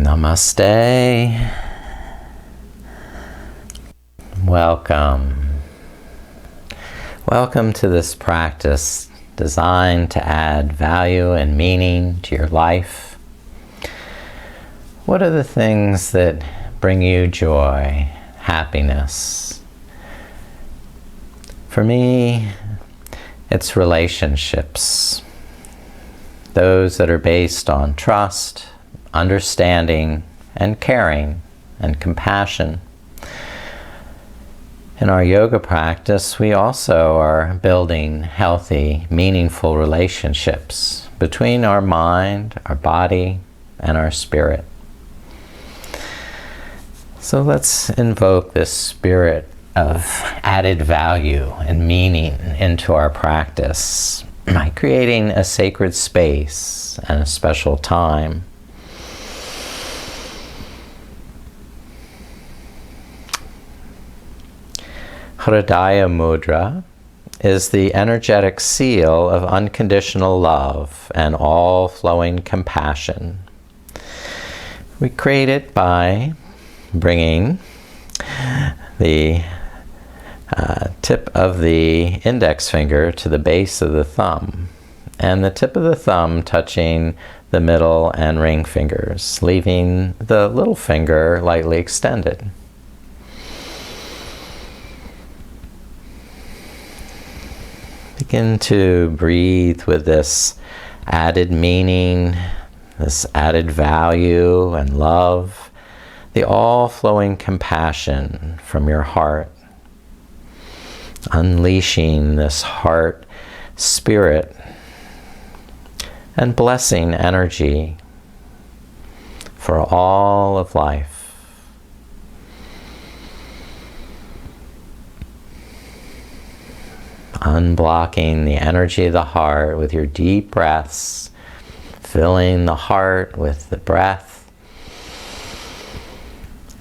Namaste. Welcome. Welcome to this practice designed to add value and meaning to your life. What are the things that bring you joy, happiness? For me, it's relationships. Those that are based on trust, understanding, and caring, and compassion. In our yoga practice, we also are building healthy, meaningful relationships between our mind, our body, and our spirit. So let's invoke this spirit of added value and meaning into our practice by creating a sacred space and a special time. Hridaya Mudra is the energetic seal of unconditional love and all-flowing compassion. We create it by bringing the tip of the index finger to the base of the thumb, and the tip of the thumb touching the middle and ring fingers, leaving the little finger lightly extended. Begin to breathe with this added meaning, this added value and love, the all-flowing compassion from your heart, unleashing this heart spirit and blessing energy for all of life. Unblocking the energy of the heart with your deep breaths, filling the heart with the breath,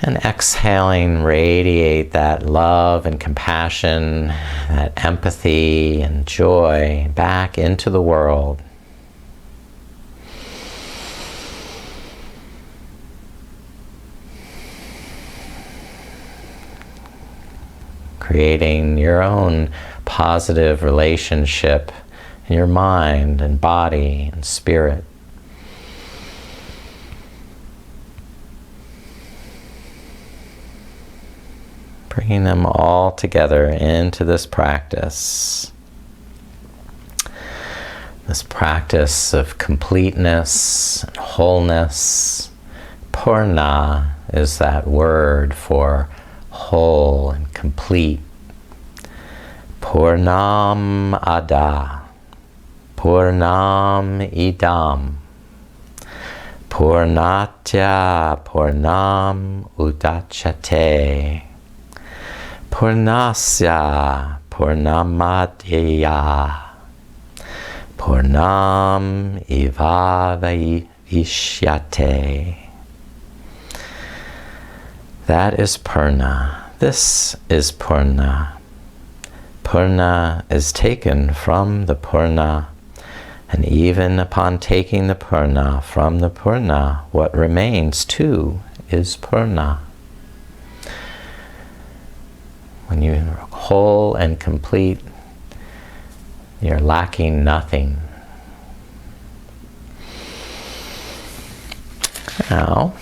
and exhaling, radiate that love and compassion, that empathy and joy back into the world. Creating your own positive relationship in your mind and body and spirit. Bringing them all together into this practice. This practice of completeness and wholeness. Purna is that word for whole and complete. Purnam Ada, Purnam Idam, Purnatya Purnam Udachyate, Purnasya Purnamadya, Purnam Ivavaishyate. That is Purna. This is Purna. Purna is taken from the Purna, and even upon taking the Purna from the Purna, what remains too is Purna. When you're whole and complete, you're lacking nothing. Now,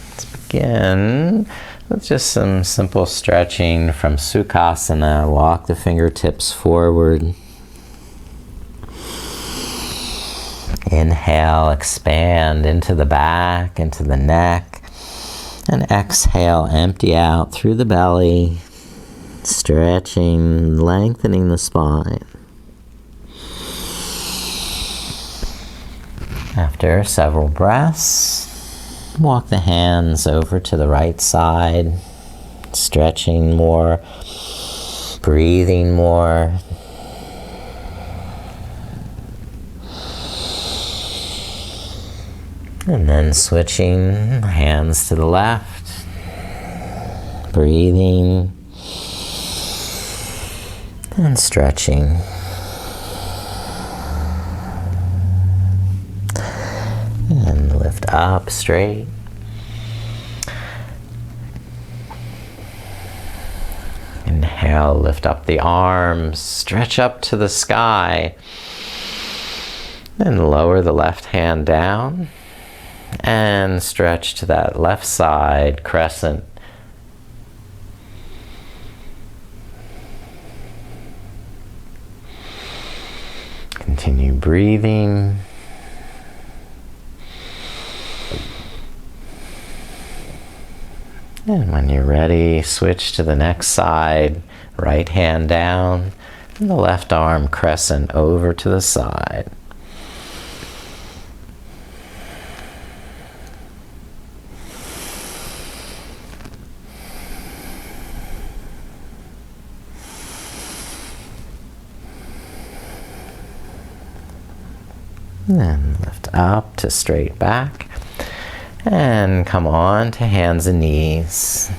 let's begin with just some simple stretching from Sukhasana. Walk the fingertips forward. Inhale, expand into the back, into the neck. And exhale, empty out through the belly, stretching, lengthening the spine. After several breaths, walk the hands over to the right side, stretching more, breathing more. And then switching hands to the left, breathing and stretching. And lift up straight. Inhale, lift up the arms, stretch up to the sky. Then lower the left hand down and stretch to that left side, crescent. Continue breathing. And when you're ready, switch to the next side, right hand down, and the left arm crescent over to the side. And then lift up to straight back. And come on to hands and knees.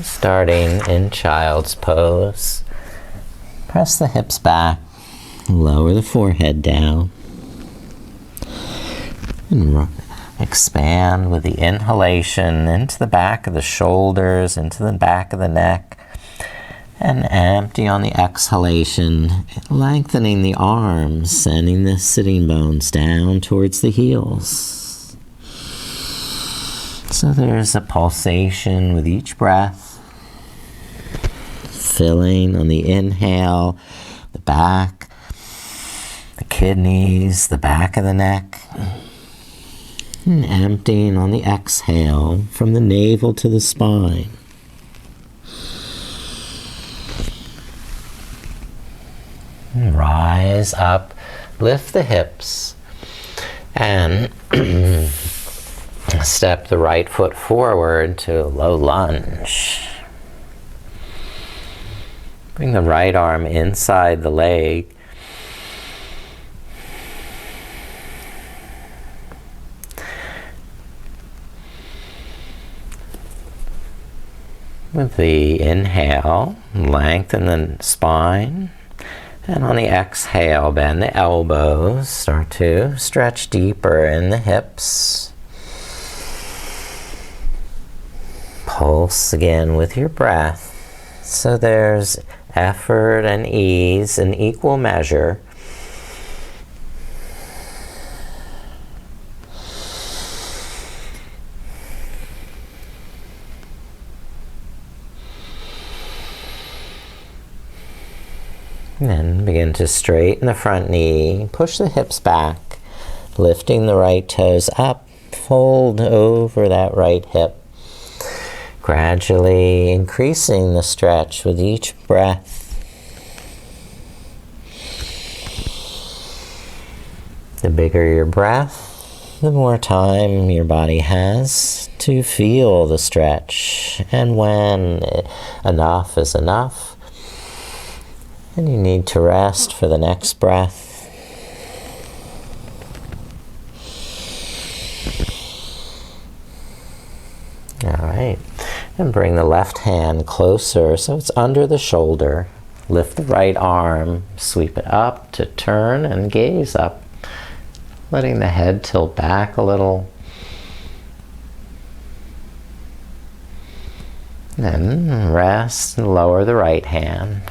Starting in child's pose. Press the hips back. Lower the forehead down. And expand with the inhalation into the back of the shoulders, into the back of the neck. And empty on the exhalation, lengthening the arms, sending the sitting bones down towards the heels. So there's a pulsation with each breath. Filling on the inhale, the back, the kidneys, the back of the neck. And emptying on the exhale from the navel to the spine. Rise up, lift the hips, and step the right foot forward to a low lunge. Bring the right arm inside the leg. With the inhale, lengthen the spine. And on the exhale, bend the elbows, start to stretch deeper in the hips. Pulse again with your breath. So there's effort and ease in equal measure. And then begin to straighten the front knee, push the hips back, lifting the right toes up, fold over that right hip, gradually increasing the stretch with each breath. The bigger your breath, the more time your body has to feel the stretch. And when enough is enough, and you need to rest for the next breath. All right, and bring the left hand closer so it's under the shoulder. Lift the right arm, sweep it up to turn and gaze up, letting the head tilt back a little. Then rest and lower the right hand.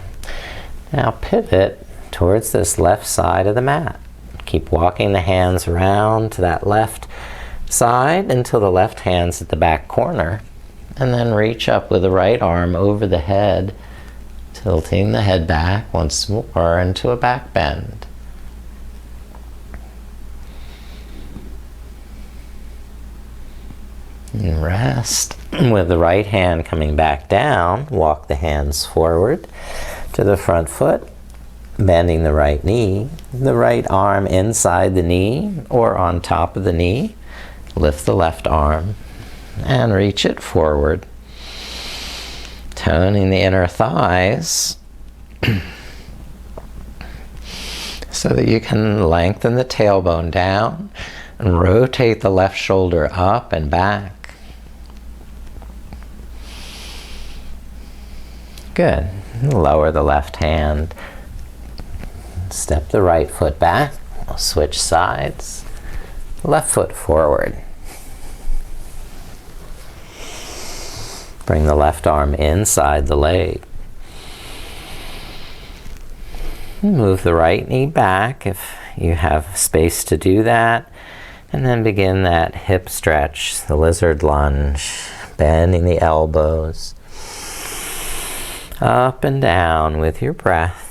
Now pivot towards this left side of the mat. Keep walking the hands around to that left side until the left hand's at the back corner. And then reach up with the right arm over the head, tilting the head back once more into a back bend. And rest with the right hand coming back down. Walk the hands forward to the front foot, bending the right knee, the right arm inside the knee or on top of the knee. Lift the left arm and reach it forward, toning the inner thighs so that you can lengthen the tailbone down and rotate the left shoulder up and back. Good. Lower the left hand. Step the right foot back. We'll switch sides. Left foot forward. Bring the left arm inside the leg. Move the right knee back if you have space to do that. And then begin that hip stretch, the lizard lunge, bending the elbows. Up and down with your breath.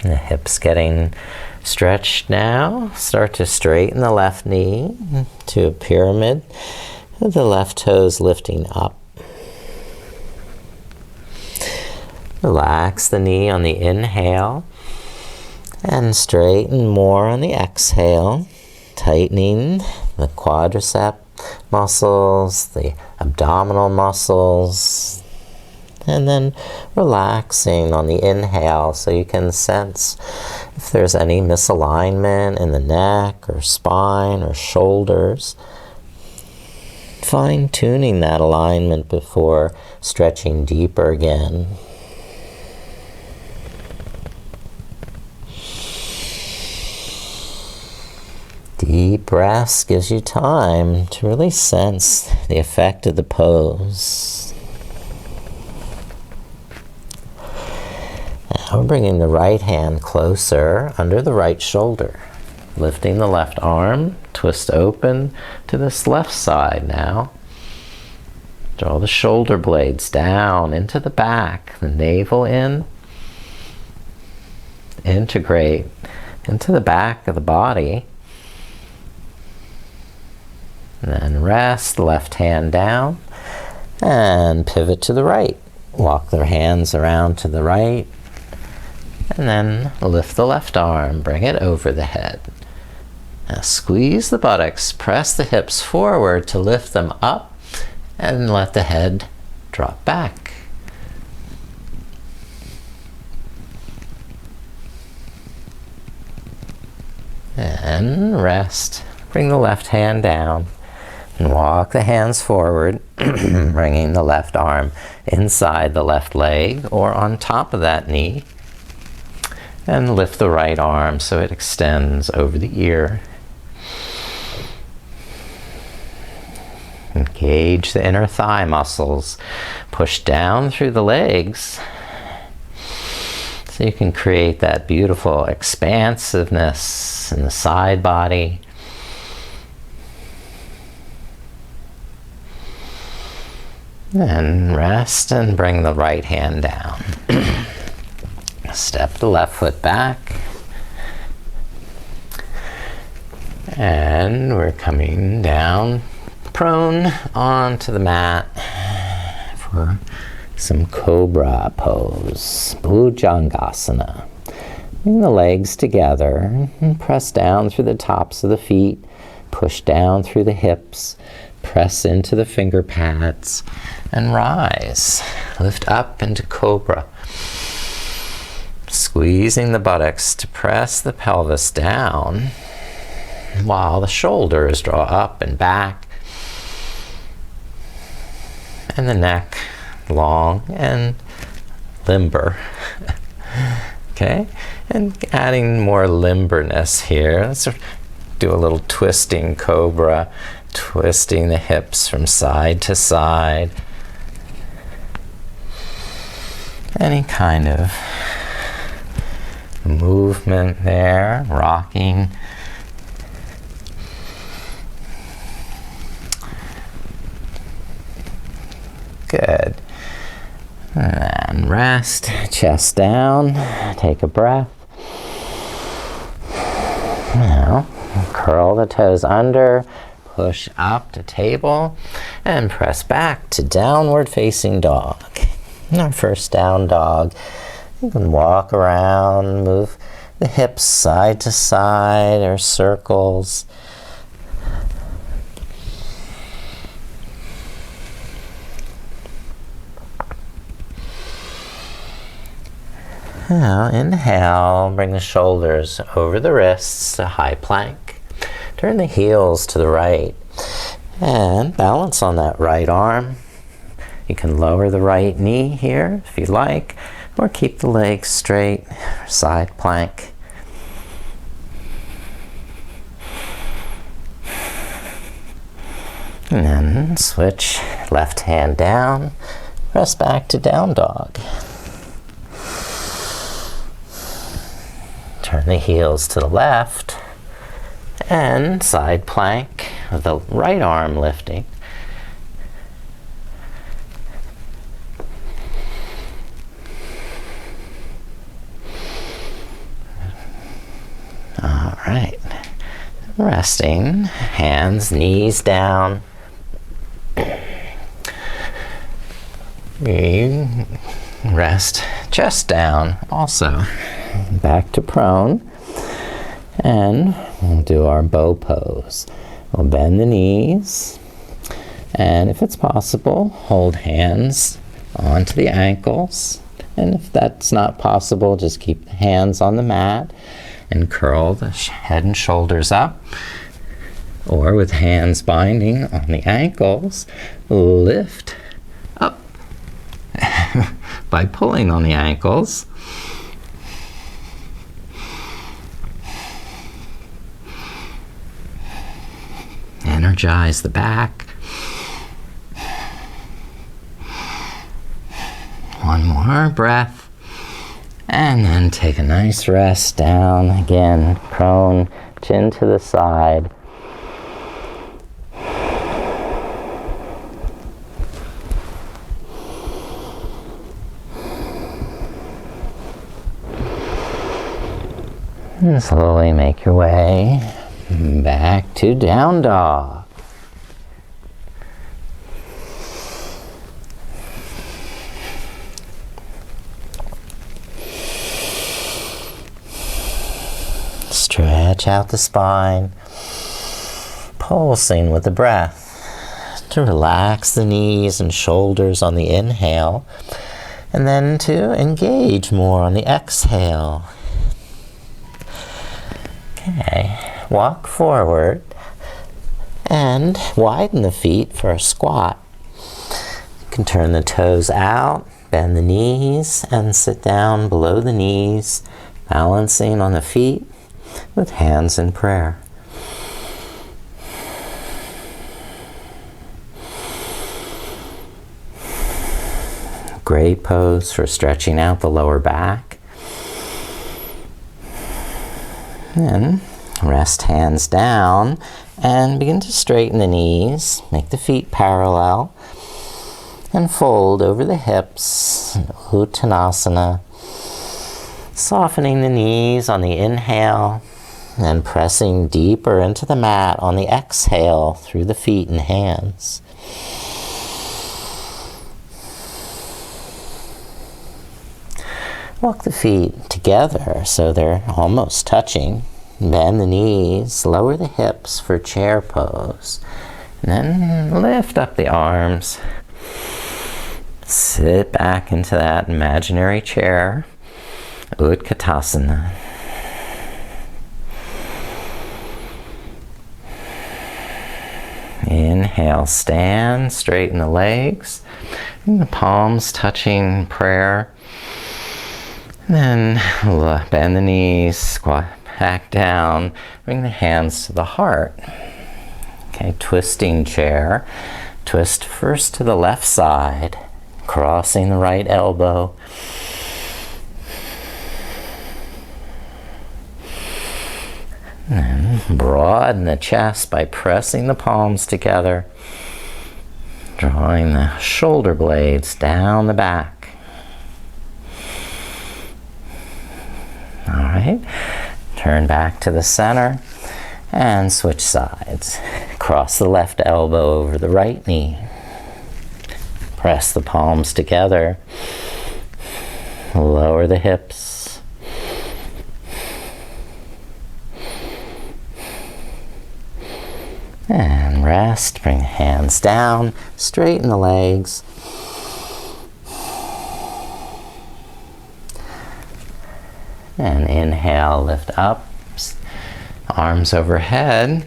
The hips getting stretched now. Start to straighten the left knee to a pyramid with the left toes lifting up. Relax the knee on the inhale and straighten more on the exhale, tightening the quadricep muscles, the abdominal muscles, and then relaxing on the inhale so you can sense if there's any misalignment in the neck or spine or shoulders. Fine-tuning that alignment before stretching deeper again. Deep breaths gives you time to really sense the effect of the pose. Now we're bringing the right hand closer under the right shoulder. Lifting the left arm, twist open to this left side now. Draw the shoulder blades down into the back, the navel in. Integrate into the back of the body. And then rest the left hand down and pivot to the right. Walk their hands around to the right. And then lift the left arm, bring it over the head. Now squeeze the buttocks, press the hips forward to lift them up, and let the head drop back. And rest. Bring the left hand down and walk the hands forward, bringing the left arm inside the left leg or on top of that knee. And lift the right arm so it extends over the ear. Engage the inner thigh muscles. Push down through the legs so you can create that beautiful expansiveness in the side body. And rest and bring the right hand down. Step the left foot back. And we're coming down prone onto the mat for some cobra pose, Bhujangasana. Bring the legs together and press down through the tops of the feet, push down through the hips, press into the finger pads, and rise. Lift up into cobra. Squeezing the buttocks to press the pelvis down while the shoulders draw up and back and the neck long and limber. Okay, and adding more limberness here. Let's do a little twisting cobra, twisting the hips from side to side. Any kind of movement there, rocking. Good. And rest, chest down, take a breath. Now, curl the toes under, push up to table, and press back to downward facing dog. In our first down dog, you can walk around, move the hips side to side or circles. Now inhale, bring the shoulders over the wrists to high plank. Turn the heels to the right and balance on that right arm. You can lower the right knee here if you like, or keep the legs straight, side plank. And then switch left hand down, press back to down dog. Turn the heels to the left and side plank with the right arm lifting. All right. Resting, hands, knees down. Rest, chest down also. Back to prone. And we'll do our bow pose. We'll bend the knees. And if it's possible, hold hands onto the ankles. And if that's not possible, just keep the hands on the mat and curl the head and shoulders up. Or with hands binding on the ankles, lift up by pulling on the ankles. Energize the back. One more breath. And then take a nice rest down. Again, prone, chin to the side. And slowly make your way back to down dog. Stretch out the spine, pulsing with the breath to relax the knees and shoulders on the inhale, and then to engage more on the exhale. Okay, walk forward and widen the feet for a squat. You can turn the toes out, bend the knees, and sit down below the knees, balancing on the feet with hands in prayer. Great pose for stretching out the lower back. Then rest hands down and begin to straighten the knees. Make the feet parallel and fold over the hips. Uttanasana. Softening the knees on the inhale and pressing deeper into the mat on the exhale through the feet and hands. Walk the feet together so they're almost touching. Bend the knees, lower the hips for chair pose. And then lift up the arms. Sit back into that imaginary chair. Utkatasana. Inhale, stand, straighten the legs. And the palms touching prayer. Then bend the knees, squat back down, bring the hands to the heart. Okay, twisting chair. Twist first to the left side, crossing the right elbow. And broaden the chest by pressing the palms together, drawing the shoulder blades down the back. All right, turn back to the center and switch sides. Cross the left elbow over the right knee. Press the palms together. Lower the hips. And rest, bring the hands down, straighten the legs. And inhale, lift up, arms overhead.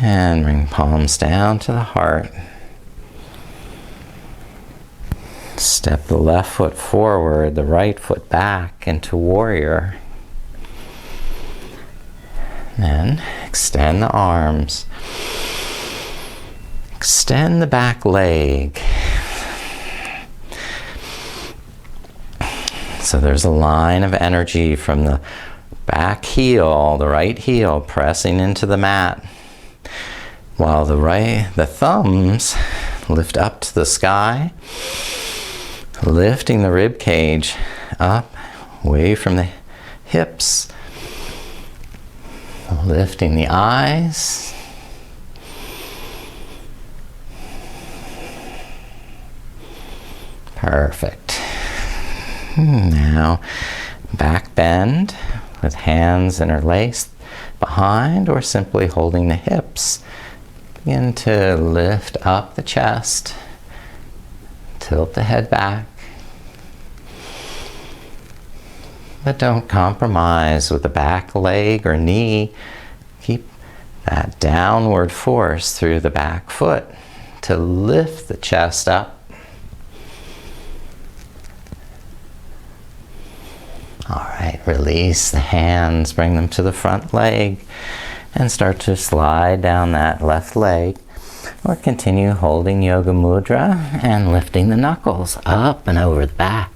And bring palms down to the heart. Step the left foot forward, the right foot back into warrior. Then extend the arms. Extend the back leg. So there's a line of energy from the back heel, the right heel, pressing into the mat, while the thumbs lift up to the sky, lifting the rib cage up, away from the hips, lifting the eyes. Perfect. Now, back bend with hands interlaced behind or simply holding the hips. Begin to lift up the chest, tilt the head back. But don't compromise with the back leg or knee. Keep that downward force through the back foot to lift the chest up. All right, release the hands, bring them to the front leg, and start to slide down that left leg. Or continue holding Yoga Mudra and lifting the knuckles up and over the back.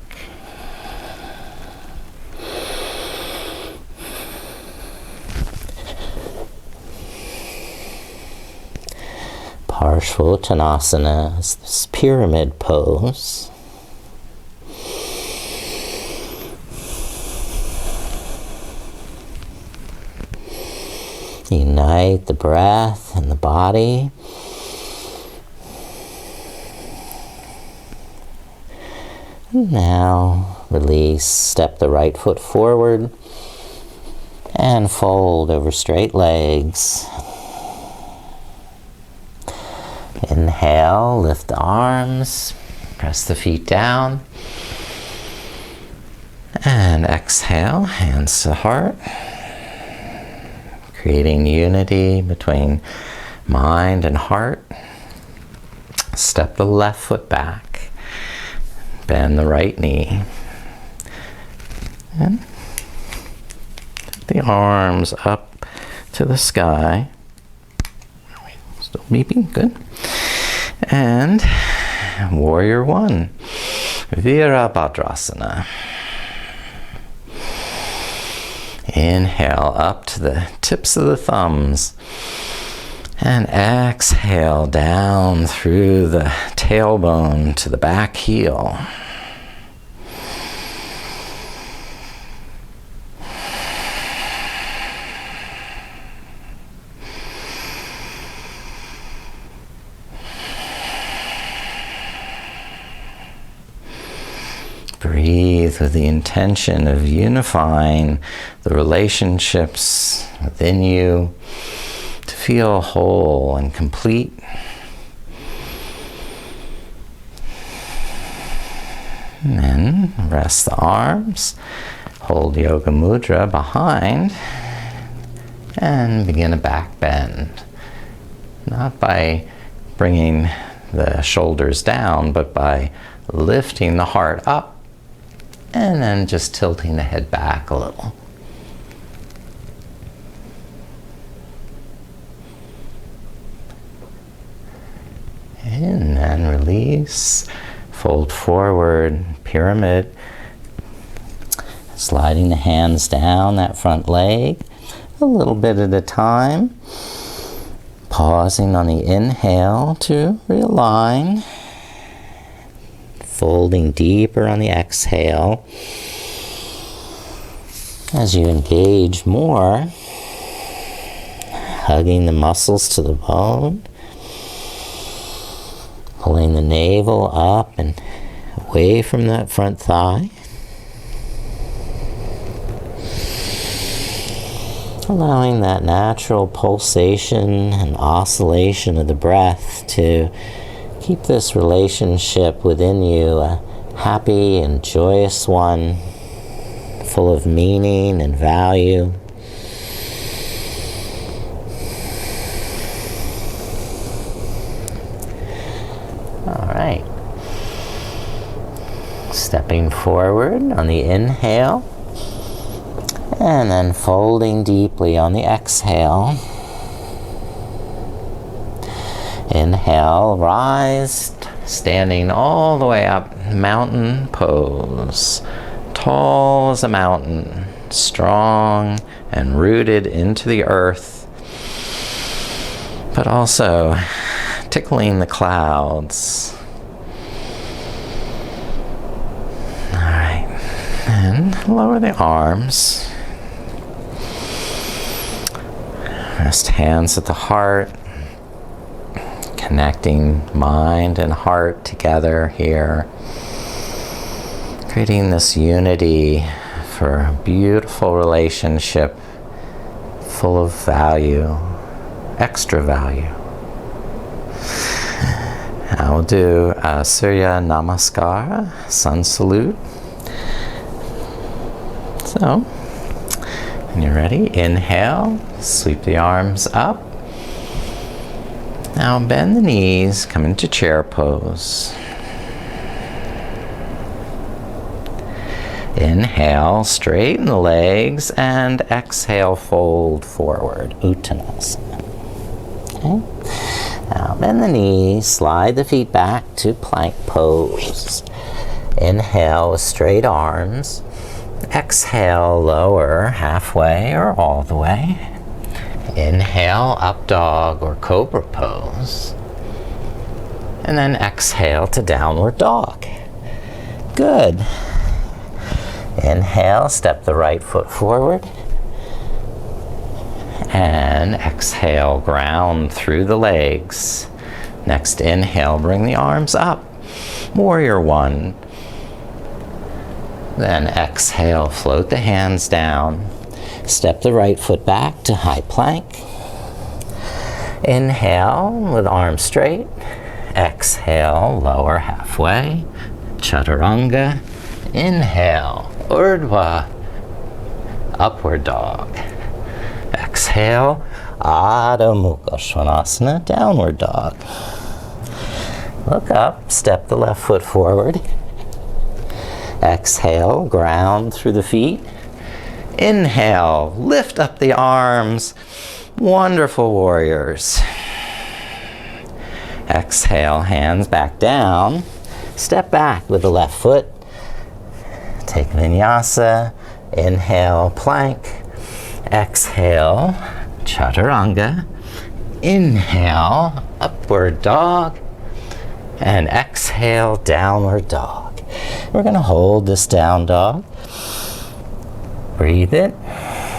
Parshvottanasana is this pyramid pose. Unite the breath and the body. Now release, step the right foot forward and fold over straight legs. Inhale, lift the arms, press the feet down. And exhale, hands to heart. Creating unity between mind and heart. Step the left foot back. Bend the right knee. And the arms up to the sky. Still beeping, good. And warrior one, Virabhadrasana. Inhale up to the tips of the thumbs. And exhale down through the tailbone to the back heel. Breathe with the intention of unifying the relationships within you to feel whole and complete. And then rest the arms, hold Yoga Mudra behind, and begin a back bend. Not by bringing the shoulders down, but by lifting the heart up and then just tilting the head back a little. And then release, fold forward, pyramid, sliding the hands down that front leg a little bit at a time, pausing on the inhale to realign, folding deeper on the exhale. As you engage more, hugging the muscles to the bone, pulling the navel up and away from that front thigh. Allowing that natural pulsation and oscillation of the breath to keep this relationship within you a happy and joyous one, full of meaning and value. All right. Stepping forward on the inhale, and then folding deeply on the exhale. Inhale, rise, standing all the way up, mountain pose. Tall as a mountain, strong and rooted into the earth, but also tickling the clouds. All right, and lower the arms. Rest hands at the heart, connecting mind and heart together here, creating this unity for a beautiful relationship full of value, extra value. I will do a Surya Namaskar, sun salute. So, when you're ready, inhale, sweep the arms up. Now bend the knees, come into chair pose. Inhale, straighten the legs, and exhale, fold forward, Uttanasana. Okay. Now bend the knees, slide the feet back to plank pose. Inhale with straight arms. Exhale, lower halfway or all the way. Inhale, up dog or cobra pose. And then exhale to downward dog. Good. Inhale, step the right foot forward. And exhale, ground through the legs. Next inhale, bring the arms up. Warrior one. Then exhale, float the hands down. Step the right foot back to high plank. Inhale with arms straight. Exhale, lower halfway. Chaturanga. Inhale, Urdhva, upward dog. Exhale, Adho Mukha Svanasana, downward dog. Look up, step the left foot forward. Exhale, ground through the feet. Inhale, lift up the arms. Wonderful warriors. Exhale, hands back down. Step back with the left foot. Take vinyasa. Inhale, plank. Exhale, chaturanga. Inhale, upward dog. And exhale, downward dog. We're going to hold this down dog. Breathe it,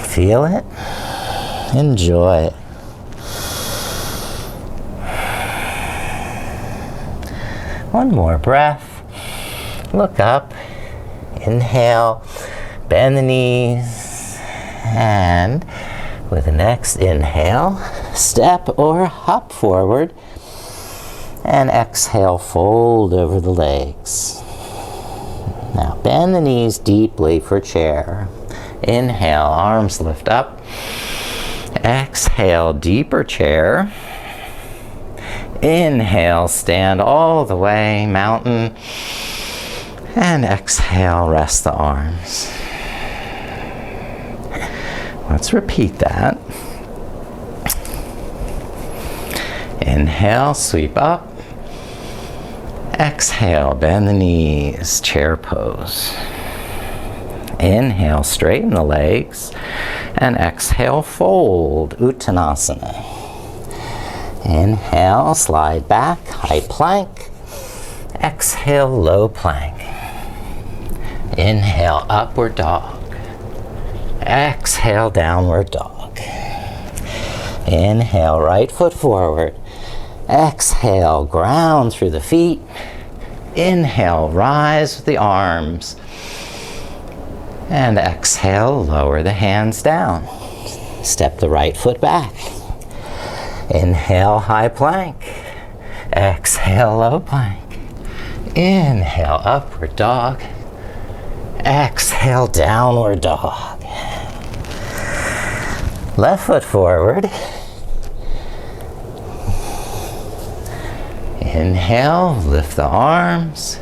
feel it, enjoy it. One more breath. Look up, inhale, bend the knees, and with the next inhale, step or hop forward, and exhale, fold over the legs. Now bend the knees deeply for chair. Inhale, arms lift up. Exhale, deeper chair. Inhale, stand all the way, mountain. And exhale, rest the arms. Let's repeat that. Inhale, sweep up. Exhale, bend the knees, chair pose. Inhale, straighten the legs. And exhale, fold, Uttanasana. Inhale, slide back, high plank. Exhale, low plank. Inhale, upward dog. Exhale, downward dog. Inhale, right foot forward. Exhale, ground through the feet. Inhale, rise with the arms. And exhale, lower the hands down. Step the right foot back. Inhale, high plank. Exhale, low plank. Inhale, upward dog. Exhale, downward dog. Left foot forward. Inhale, lift the arms.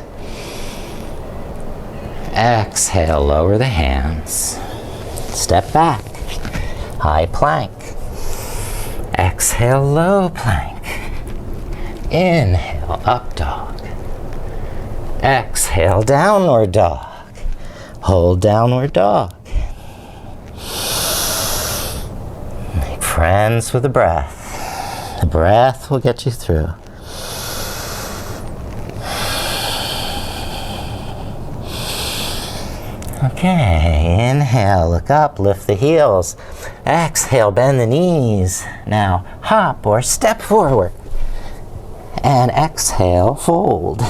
Exhale, lower the hands. Step back. High plank. Exhale, low plank. Inhale, up dog. Exhale, downward dog. Hold downward dog. Make friends with the breath. The breath will get you through. Okay, inhale, look up, lift the heels. Exhale, bend the knees. Now hop or step forward. And exhale, fold.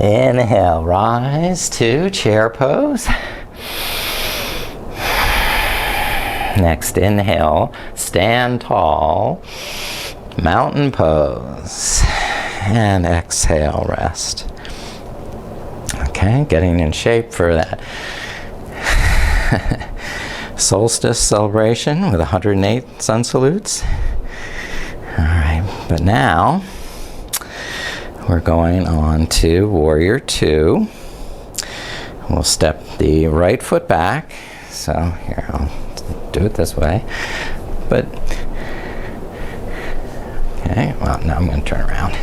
Inhale, rise to chair pose. Next inhale, stand tall, mountain pose. And exhale, rest. Okay, getting in shape for that solstice celebration with 108 sun salutes. All right, but now we're going on to Warrior Two. We'll step the right foot back. So here, I'll do it this way. But, okay, well, now I'm going to turn around.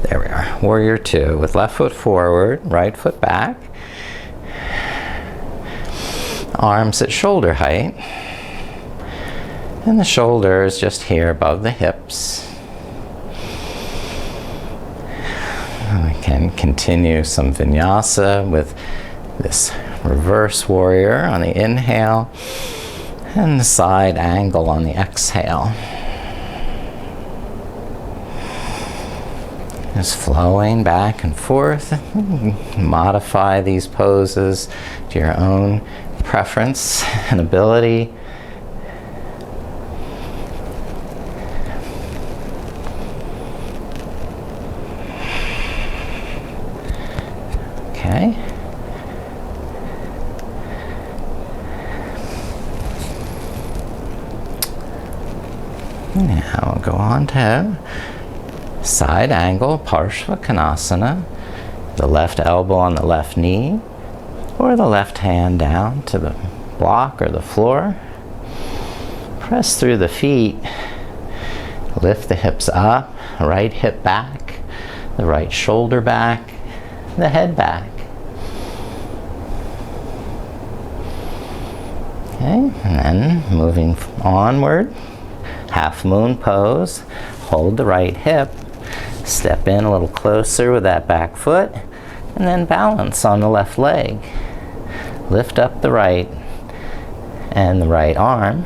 There we are. Warrior Two with left foot forward, right foot back. Arms at shoulder height. And the shoulder is just here above the hips. We can continue some vinyasa with this reverse warrior on the inhale and the side angle on the exhale. Just flowing back and forth. Modify these poses to your own preference and ability. Okay. Now we'll go on to side angle, Parshva Konasana. The left elbow on the left knee, or the left hand down to the block or the floor. Press through the feet. Lift the hips up, right hip back, the right shoulder back, the head back. Okay, and then moving onward, half moon pose. Hold the right hip. Step in a little closer with that back foot, and then balance on the left leg. Lift up the right and the right arm.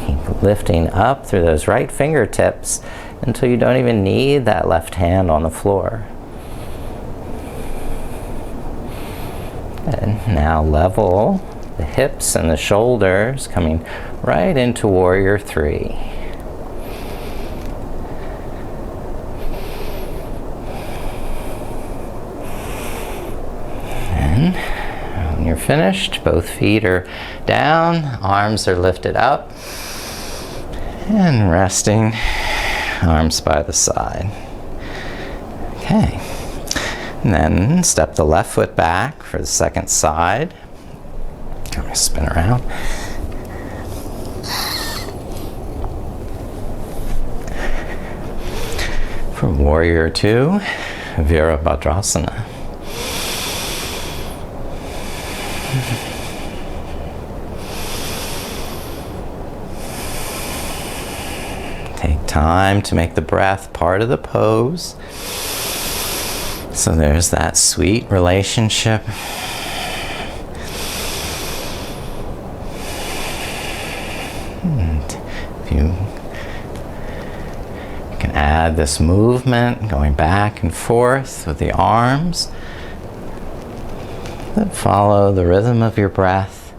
Keep lifting up through those right fingertips until you don't even need that left hand on the floor. And now level the hips and the shoulders, coming right into Warrior Three. And when you're finished, both feet are down, arms are lifted up, and resting, arms by the side. Okay. And then step the left foot back for the second side. I'm going to spin around. For Warrior Two, Virabhadrasana. Take time to make the breath part of the pose. So there's that sweet relationship. And if you can add this movement, going back and forth with the arms, that follow the rhythm of your breath.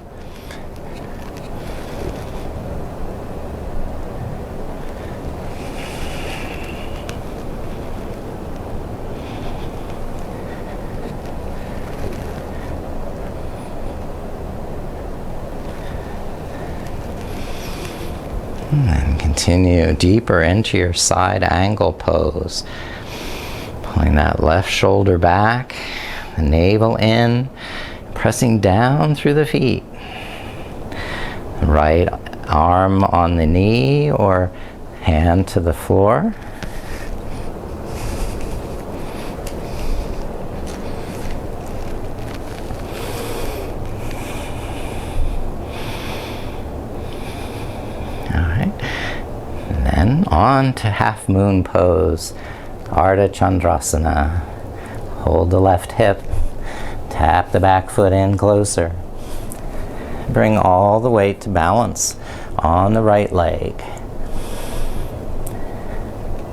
And then continue deeper into your side angle pose. Pulling that left shoulder back, the navel in, pressing down through the feet. Right arm on the knee or hand to the floor. On to half moon pose, Ardha Chandrasana. Hold the left hip, tap the back foot in closer. Bring all the weight to balance on the right leg.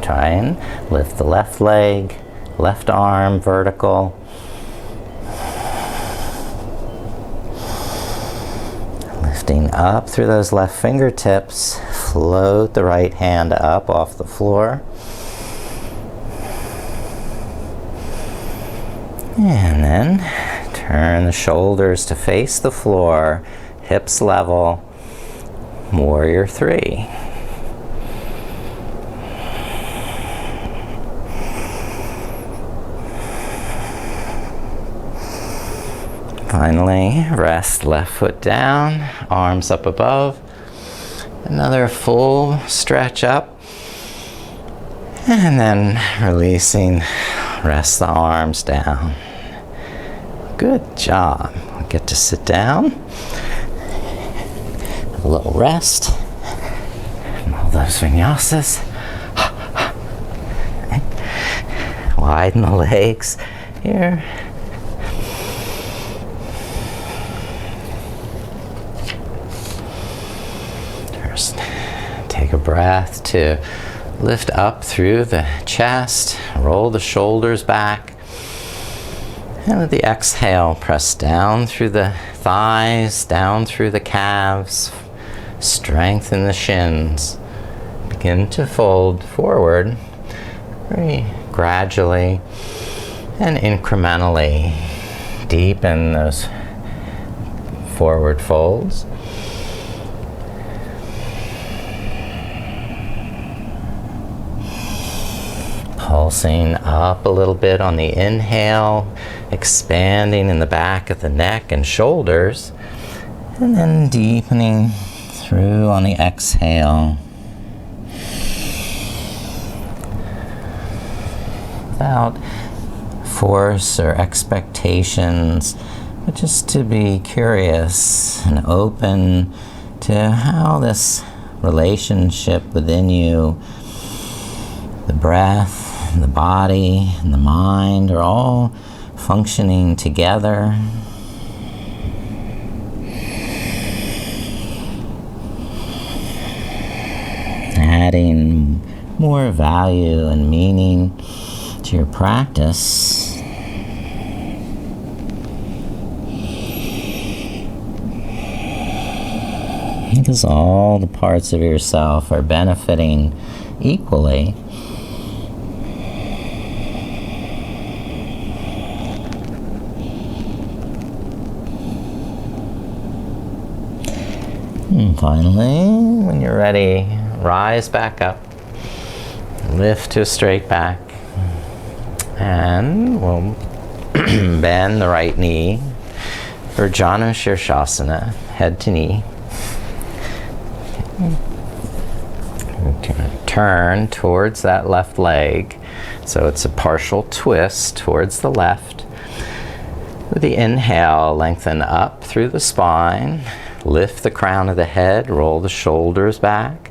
Try and lift the left leg, left arm vertical. Lifting up through those left fingertips, float the right hand up off the floor. And then turn the shoulders to face the floor, hips level, Warrior Three. Finally, rest left foot down, arms up above. Another full stretch up. And then releasing, rest the arms down. Good job. We'll get to sit down. A little rest. And all those vinyasas. Widen the legs here. Take a breath to lift up through the chest, roll the shoulders back, and with the exhale, press down through the thighs, down through the calves, strengthen the shins. Begin to fold forward very gradually and incrementally. Deepen those forward folds. Pulsing up a little bit on the inhale, expanding in the back of the neck and shoulders, and then deepening through on the exhale. Without force or expectations, but just to be curious and open to how this relationship within you, the breath, the body and the mind are all functioning together. Adding more value and meaning to your practice. Because all the parts of yourself are benefiting equally. And finally, when you're ready, rise back up, lift to a straight back, and we'll bend the right knee for Janu Shirshasana, head to knee. Turn towards that left leg, so it's a partial twist towards the left. With the inhale, lengthen up through the spine. Lift the crown of the head, roll the shoulders back.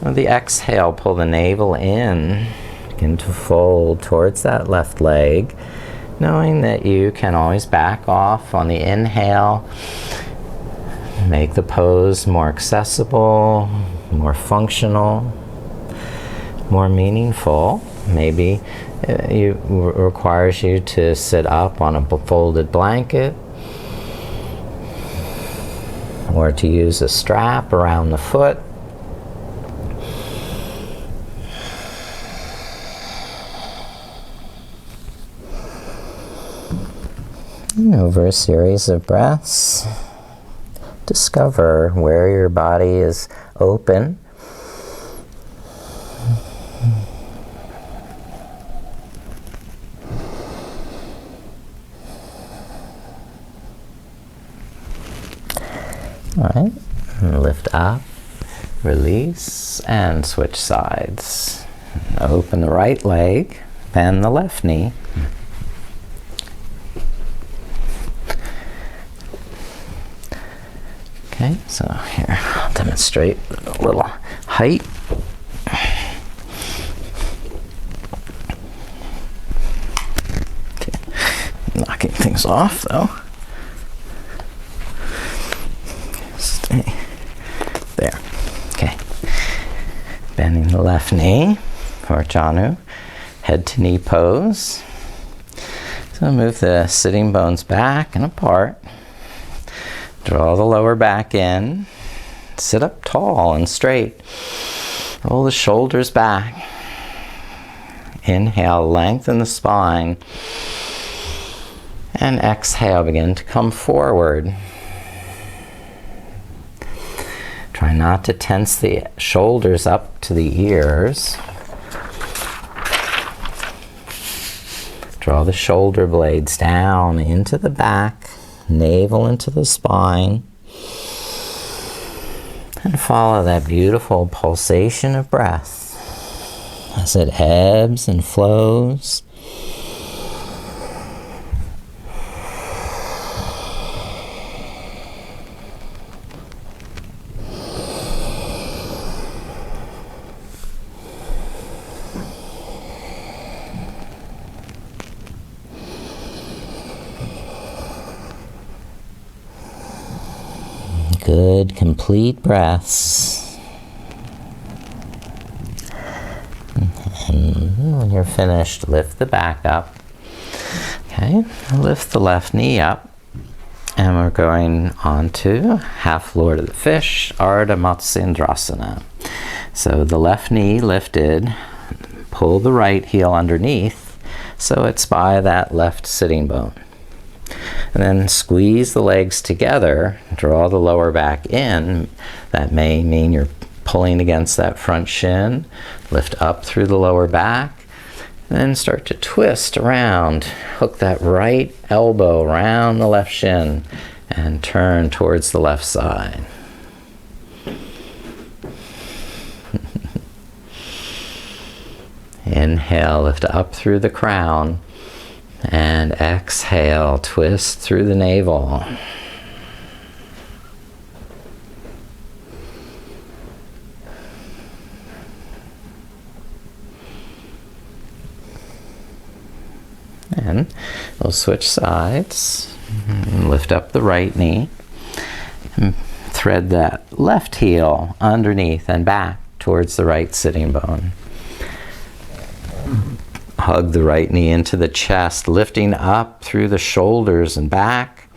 With the exhale, pull the navel in. Begin to fold towards that left leg, knowing that you can always back off on the inhale. Make the pose more accessible, more functional, more meaningful. Maybe it requires you to sit up on a folded blanket, or to use a strap around the foot. And over a series of breaths, discover where your body is open All right, and lift up, release, and switch sides. Open the right leg, bend the left knee. Okay, so here, I'll demonstrate a little height. Okay. Knocking things off though. Stay there. Okay. Bending the left knee for Janu, head to knee pose. So move the sitting bones back and apart. Draw the lower back in. Sit up tall and straight. Roll the shoulders back. Inhale, lengthen the spine. And exhale, begin to come forward. Try not to tense the shoulders up to the ears. Draw the shoulder blades down into the back. Navel into the spine, and follow that beautiful pulsation of breath as it ebbs and flows. Good, complete breaths. And when you're finished, lift the back up. Okay, lift the left knee up. And we're going on to half Lord of the Fish, Ardha Matsyendrasana. So the left knee lifted, pull the right heel underneath so it's by that left sitting bone. And then squeeze the legs together, draw the lower back in. That may mean you're pulling against that front shin. Lift up through the lower back. And then start to twist around. Hook that right elbow around the left shin and turn towards the left side. Inhale, lift up through the crown. And exhale, twist through the navel. And we'll switch sides. Lift up the right knee. And thread that left heel underneath and back towards the right sitting bone. Hug the right knee into the chest, lifting up through the shoulders and back.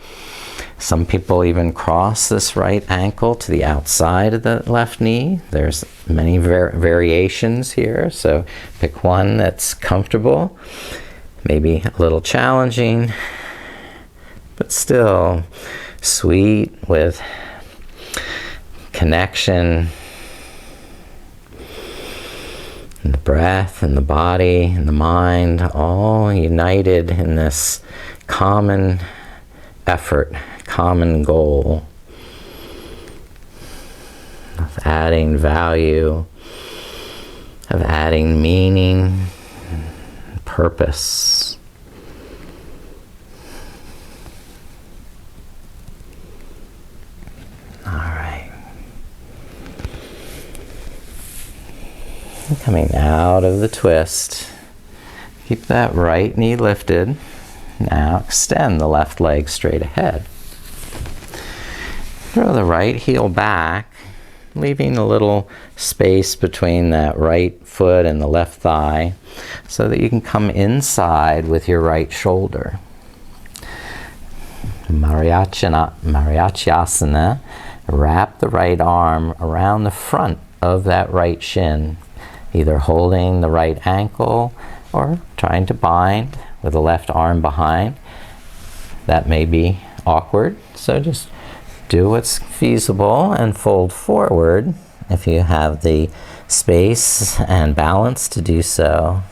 Some people even cross this right ankle to the outside of the left knee. There's many variations here, so pick one that's comfortable. Maybe a little challenging, but still sweet with connection. And the breath and the body and the mind all united in this common effort, common goal of adding value, of adding meaning, purpose. All right. Coming out of the twist. Keep that right knee lifted. Now extend the left leg straight ahead. Throw the right heel back, leaving a little space between that right foot and the left thigh so that you can come inside with your right shoulder. Marichyasana. Wrap the right arm around the front of that right shin, either holding the right ankle or trying to bind with the left arm behind. That may be awkward, so just do what's feasible and fold forward if you have the space and balance to do so.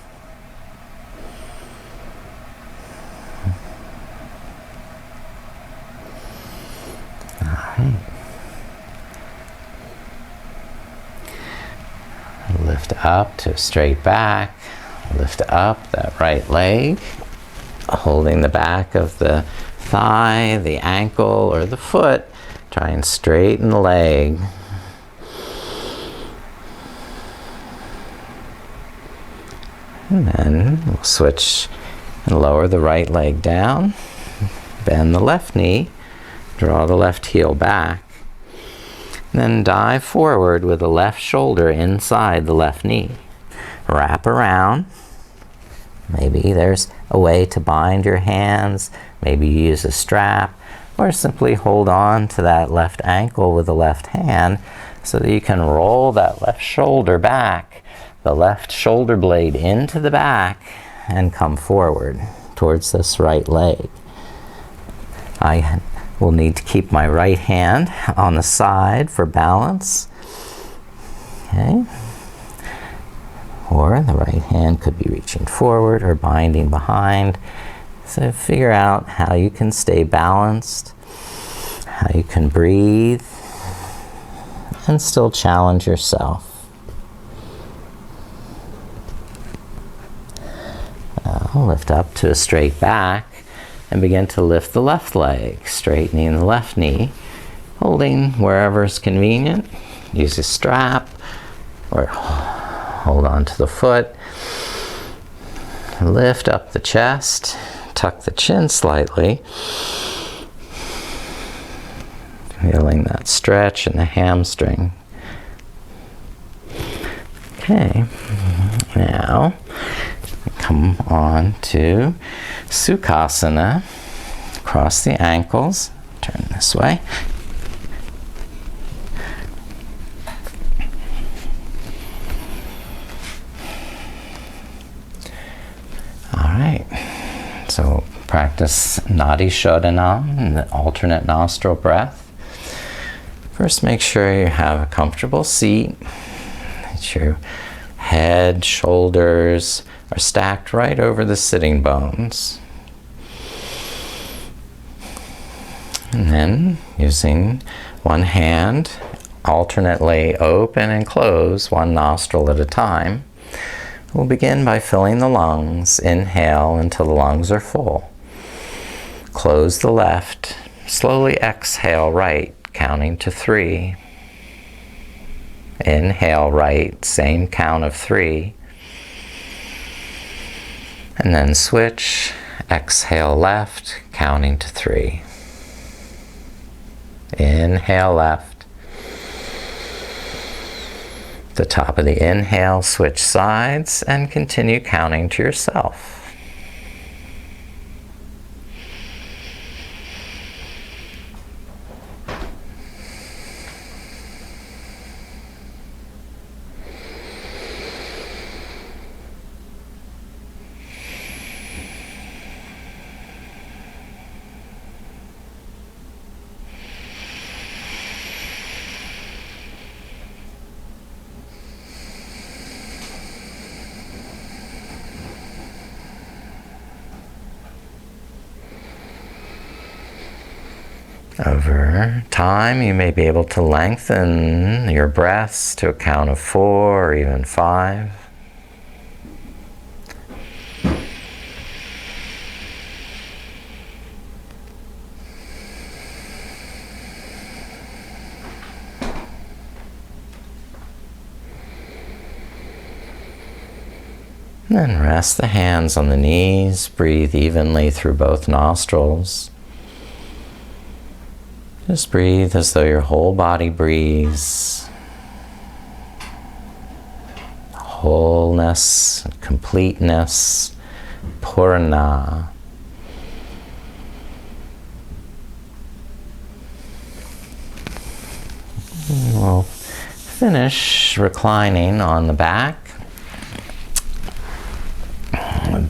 All right. up to a straight back. Lift up that right leg, holding the back of the thigh, the ankle, or the foot. Try and straighten the leg. And then we'll switch and lower the right leg down. Bend the left knee. Draw the left heel back. And then dive forward with the left shoulder inside the left knee. Wrap around. Maybe there's a way to bind your hands. Maybe you use a strap. Or simply hold on to that left ankle with the left hand so that you can roll that left shoulder back, the left shoulder blade into the back, and come forward towards this right leg. I will need to keep my right hand on the side for balance. Okay. Or the right hand could be reaching forward or binding behind. So figure out how you can stay balanced, how you can breathe, and still challenge yourself. Now lift up to a straight back and begin to lift the left leg, straightening the left knee, holding wherever is convenient. Use a strap or hold on to the foot. Lift up the chest. Tuck the chin slightly, feeling that stretch in the hamstring. Okay, now come on to Sukhasana. Cross the ankles, turn this way. All right. So practice Nadi Shodhana, the alternate nostril breath. First, make sure you have a comfortable seat, that your head, shoulders are stacked right over the sitting bones. And then, using one hand, alternately open and close one nostril at a time. We'll begin by filling the lungs. Inhale until the lungs are full. Close the left. Slowly exhale right, counting to 3. Inhale right, same count of 3. And then switch. Exhale left, counting to 3. Inhale left. The top of the inhale, switch sides and continue counting to yourself. Over time, you may be able to lengthen your breaths to a count of 4 or even 5. Then rest the hands on the knees, breathe evenly through both nostrils. Just breathe as though your whole body breathes. Wholeness, completeness, purna. We'll finish reclining on the back.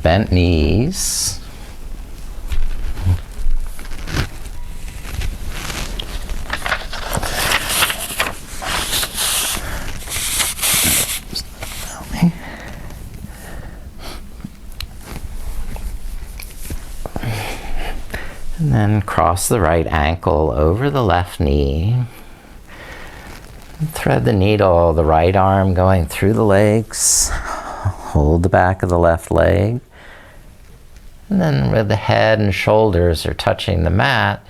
Bent knees. And then cross the right ankle over the left knee. Thread the needle, the right arm going through the legs. Hold the back of the left leg. And then with the head and shoulders are touching the mat,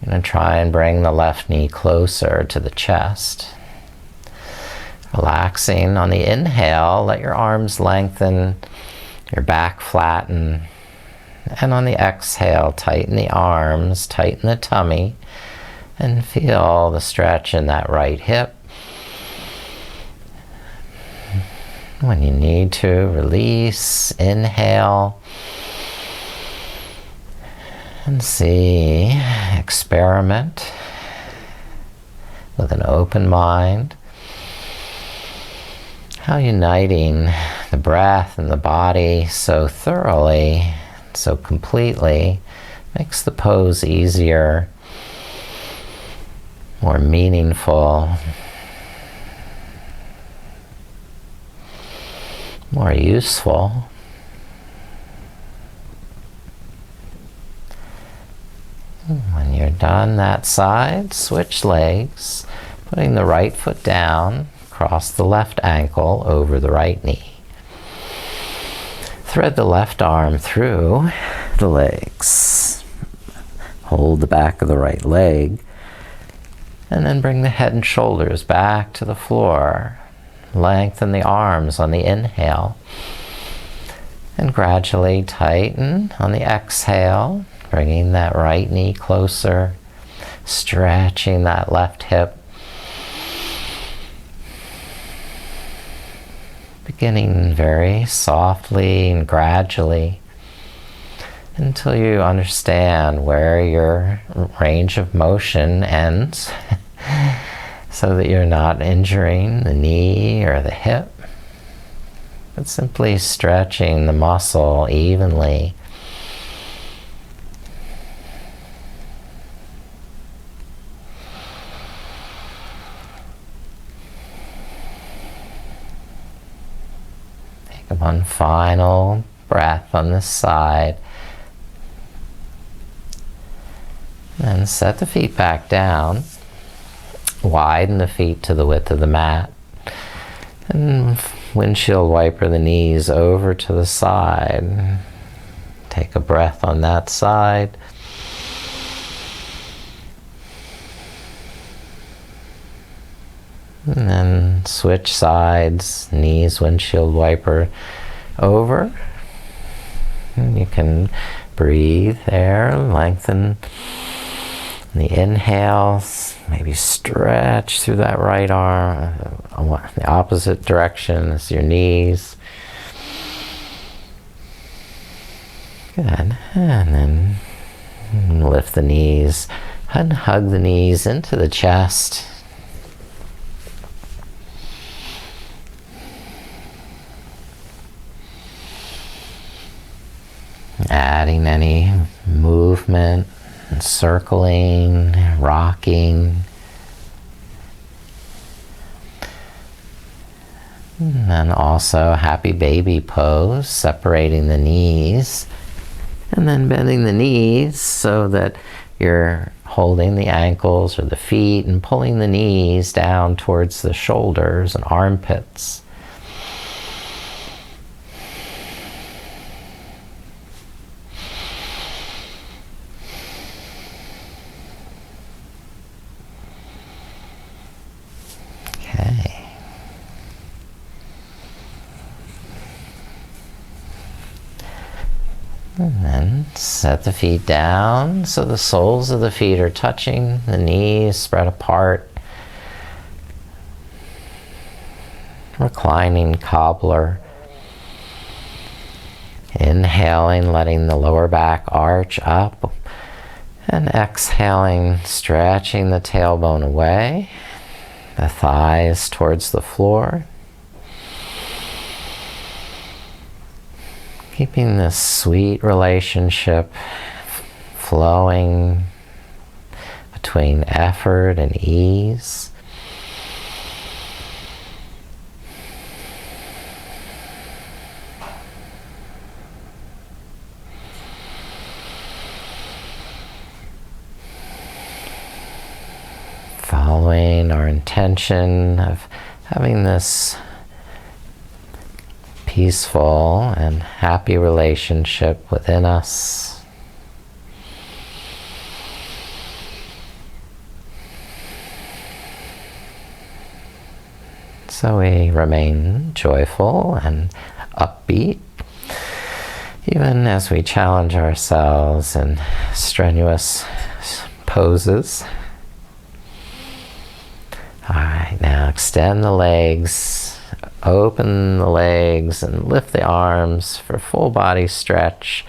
you're going to try and bring the left knee closer to the chest. Relaxing on the inhale, let your arms lengthen, your back flatten. And on the exhale, tighten the arms, tighten the tummy, and feel the stretch in that right hip. When you need to, release, inhale, and see, experiment with an open mind, how uniting the breath and the body so thoroughly, so completely, makes the pose easier, more meaningful, more useful. When you're done that side, switch legs, putting the right foot down, cross the left ankle over the right knee. Thread the left arm through the legs. Hold the back of the right leg, and then bring the head and shoulders back to the floor. Lengthen the arms on the inhale, and gradually tighten on the exhale, bringing that right knee closer, stretching that left hip. Beginning very softly and gradually until you understand where your range of motion ends so that you're not injuring the knee or the hip, but simply stretching the muscle evenly. Take one final breath on this side. And set the feet back down. Widen the feet to the width of the mat. And windshield wiper the knees over to the side. Take a breath on that side. And then switch sides, knees, windshield wiper over. And you can breathe there, lengthen the inhale, maybe stretch through that right arm, the opposite direction as your knees. Good. And then lift the knees and hug the knees into the chest. Adding any movement, circling, rocking. And then also happy baby pose, separating the knees. And then bending the knees so that you're holding the ankles or the feet and pulling the knees down towards the shoulders and armpits. And then set the feet down so the soles of the feet are touching, the knees spread apart. Reclining cobbler. Inhaling, letting the lower back arch up. And exhaling, stretching the tailbone away, the thighs towards the floor. Keeping this sweet relationship flowing between effort and ease. Following our intention intention of having this peaceful and happy relationship within us. So we remain joyful and upbeat, even as we challenge ourselves in strenuous poses. All right, now extend the legs, open the legs, and lift the arms for full body stretch.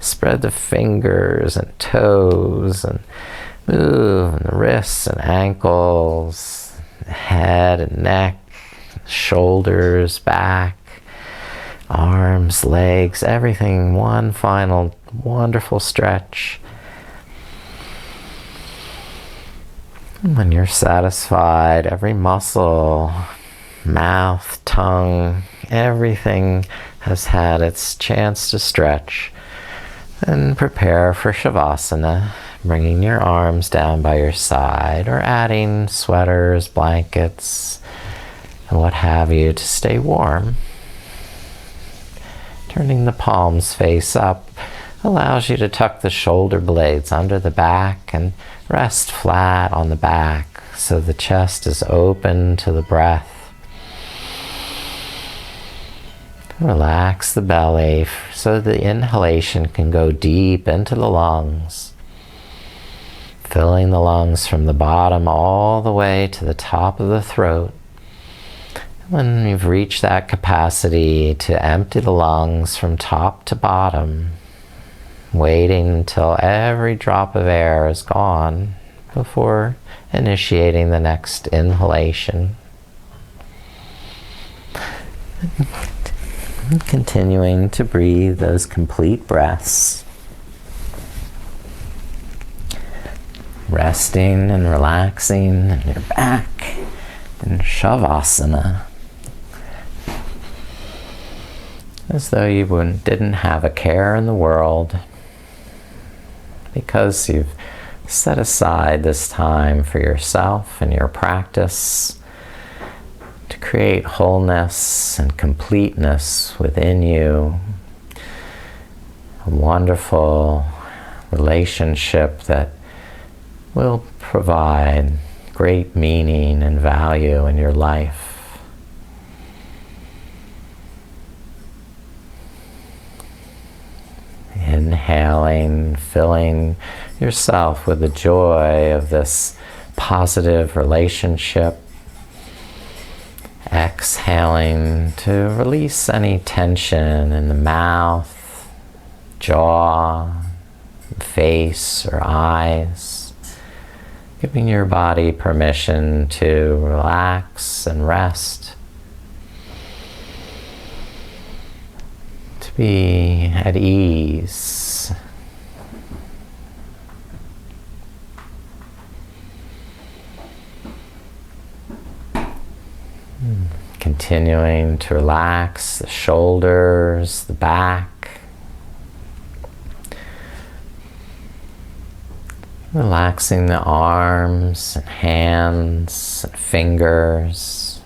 Spread the fingers and toes and move the wrists and ankles, the head and neck, shoulders, back, arms, legs, everything. One final wonderful stretch. And when you're satisfied, every muscle, mouth, tongue, everything has had its chance to stretch. Then prepare for Shavasana, bringing your arms down by your side or adding sweaters, blankets, and what have you to stay warm. Turning the palms face up allows you to tuck the shoulder blades under the back and rest flat on the back so the chest is open to the breath. Relax the belly so the inhalation can go deep into the lungs, filling the lungs from the bottom all the way to the top of the throat. When you've reached that capacity to empty the lungs from top to bottom, waiting until every drop of air is gone before initiating the next inhalation. Continuing to breathe those complete breaths. Resting and relaxing in your back in Shavasana. As though you didn't have a care in the world, because you've set aside this time for yourself and your practice to create wholeness and completeness within you. A wonderful relationship that will provide great meaning and value in your life. Inhaling, filling yourself with the joy of this positive relationship. Exhaling to release any tension in the mouth, jaw, face, or eyes. Giving your body permission to relax and rest. To be at ease. Continuing to relax the shoulders, the back. Relaxing the arms and hands and fingers.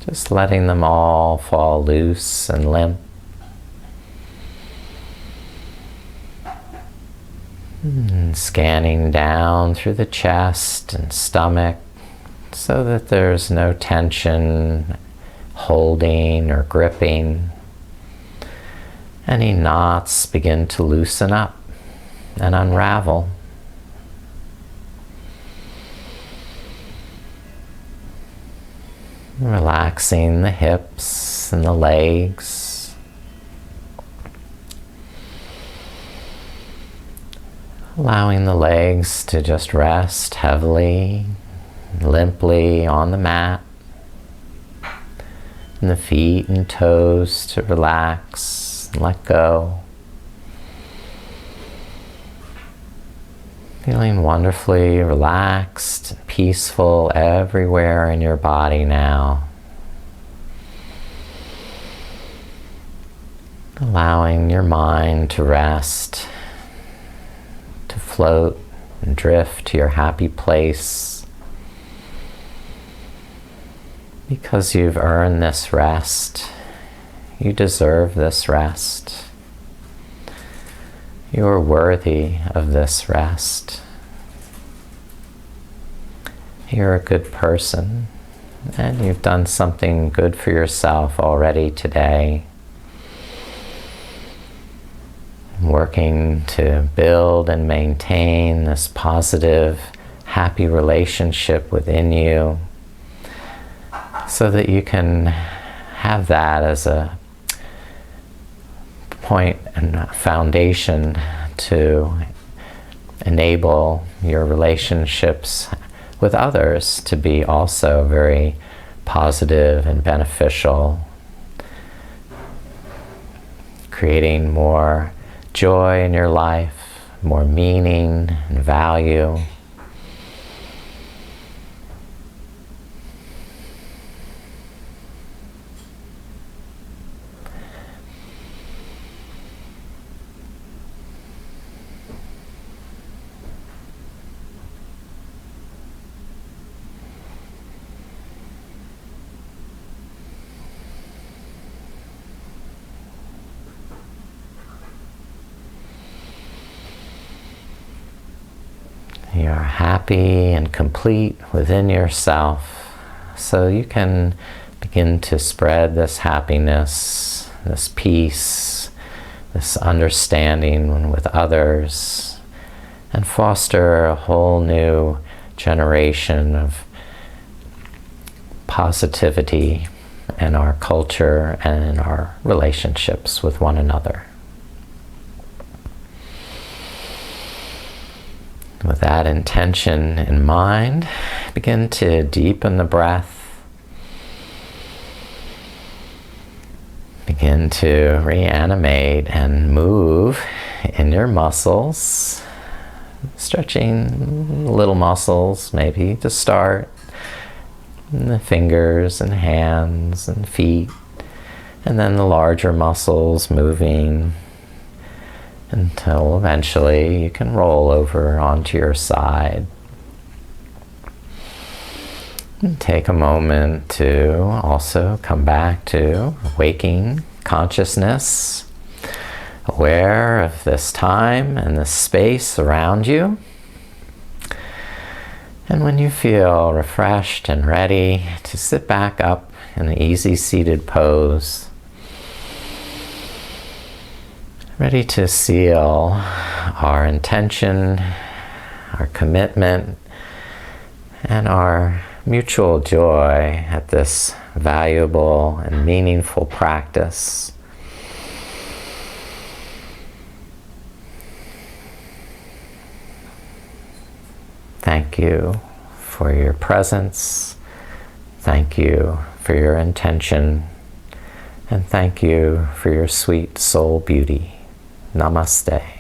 Just letting them all fall loose and limp. Scanning down through the chest and stomach so that there's no tension, holding or gripping. Any knots begin to loosen up and unravel. Relaxing the hips and the legs. Allowing the legs to just rest heavily, limply on the mat. And the feet and toes to relax and let go. Feeling wonderfully relaxed and peaceful everywhere in your body now. Allowing your mind to rest, to float and drift to your happy place. because you've earned this rest. You deserve this rest. You are worthy of this rest. You're a good person, and you've done something good for yourself already today. Working to build and maintain this positive, happy relationship within you, so that you can have that as a point and a foundation to enable your relationships with others to be also very positive and beneficial, creating more joy in your life, more meaning and value. You're happy and complete within yourself, so you can begin to spread this happiness, this peace, this understanding with others, and foster a whole new generation of positivity in our culture and in our relationships with one another. With that intention in mind, begin to deepen the breath. Begin to reanimate and move in your muscles, stretching little muscles maybe to start, in the fingers and hands and feet, and then the larger muscles moving until eventually you can roll over onto your side. And take a moment to also come back to waking consciousness, aware of this time and this space around you. And when you feel refreshed and ready to sit back up in the easy seated pose, ready to seal our intention, our commitment, and our mutual joy at this valuable and meaningful practice. Thank you for your presence. Thank you for your intention. And thank you for your sweet soul beauty. Namaste.